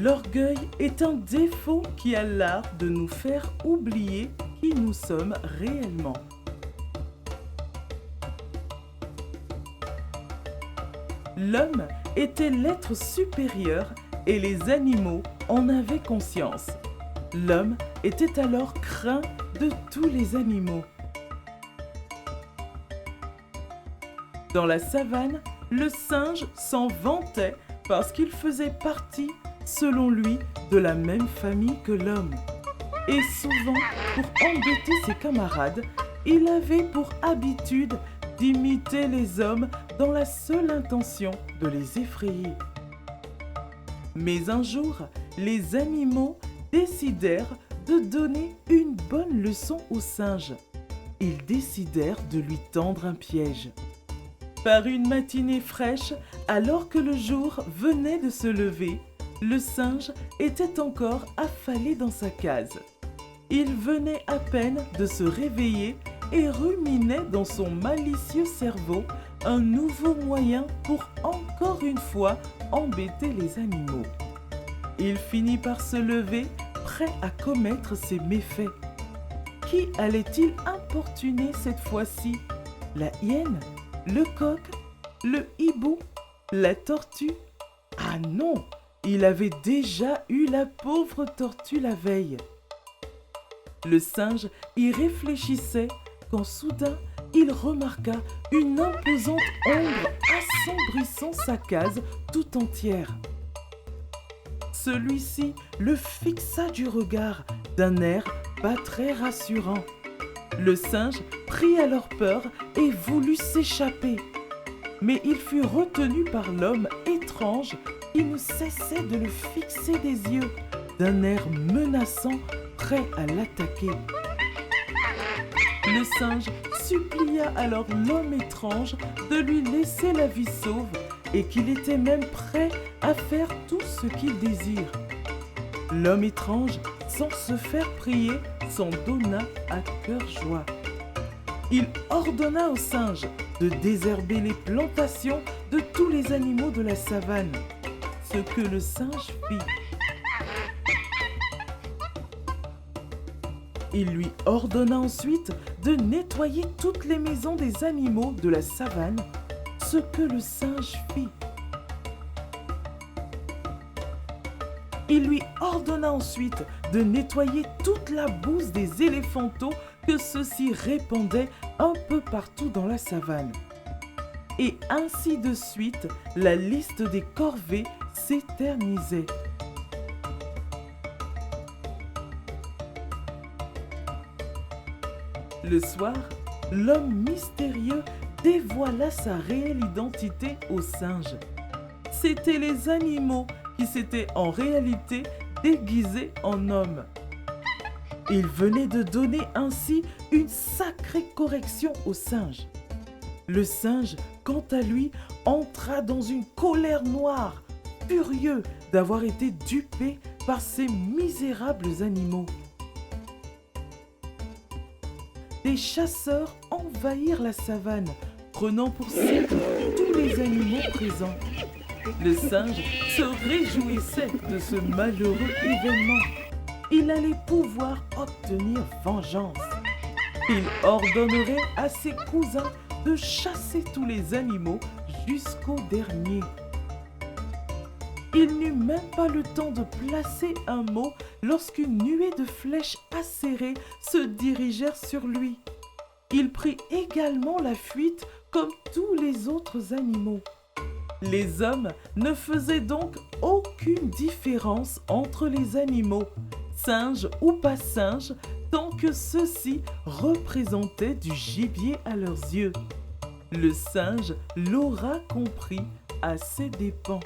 L'orgueil est un défaut qui a l'art de nous faire oublier qui nous sommes réellement. L'homme était l'être supérieur et les animaux en avaient conscience. L'homme était alors craint de tous les animaux. Dans la savane, le singe s'en vantait parce qu'il faisait partie, selon lui, de la même famille que l'homme. Et souvent, pour embêter ses camarades, il avait pour habitude d'imiter les hommes dans la seule intention de les effrayer. Mais un jour, les animaux décidèrent de donner une bonne leçon au singe. Ils décidèrent de lui tendre un piège. Par une matinée fraîche, alors que le jour venait de se lever, le singe était encore affalé dans sa case. Il venait à peine de se réveiller et ruminait dans son malicieux cerveau un nouveau moyen pour encore une fois embêter les animaux. Il finit par se lever, prêt à commettre ses méfaits. Qui allait-il importuner cette fois-ci? La hyène? Le coq? Le hibou? La tortue? Ah non! Il avait déjà eu la pauvre tortue la veille. Le singe y réfléchissait quand soudain il remarqua une imposante ombre assombrissant sa case tout entière. Celui-ci le fixa du regard d'un air pas très rassurant. Le singe prit alors peur et voulut s'échapper. Mais il fut retenu par l'homme étrange qui ne cessait de le fixer des yeux, d'un air menaçant, prêt à l'attaquer. Le singe supplia alors l'homme étrange de lui laisser la vie sauve et qu'il était même prêt à faire tout ce qu'il désire. L'homme étrange, sans se faire prier, s'en donna à cœur joie. Il ordonna au singe de désherber les plantations de tous les animaux de la savane, ce que le singe fit. Il lui ordonna ensuite de nettoyer toutes les maisons des animaux de la savane, ce que le singe fit. Il lui ordonna ensuite de nettoyer toute la bouse des éléphantaux que ceux-ci répandaient un peu partout dans la savane. Et ainsi de suite, la liste des corvées s'éternisait. Le soir, l'homme mystérieux dévoila sa réelle identité au singe. C'étaient les animaux qui s'étaient en réalité déguisés en hommes. Il venait de donner ainsi une sacrée correction au singe. Le singe, quant à lui, entra dans une colère noire, furieux d'avoir été dupé par ces misérables animaux. Des chasseurs envahirent la savane, prenant pour cible tous les animaux présents. Le singe se réjouissait de ce malheureux événement. Il allait pouvoir obtenir vengeance. Il ordonnerait à ses cousins de chasser tous les animaux jusqu'au dernier. Il n'eut même pas le temps de placer un mot lorsqu'une nuée de flèches acérées se dirigèrent sur lui. Il prit également la fuite comme tous les autres animaux. Les hommes ne faisaient donc aucune différence entre les animaux, singes ou pas singes, tant que ceux-ci représentaient du gibier à leurs yeux. Le singe l'aura compris à ses dépens.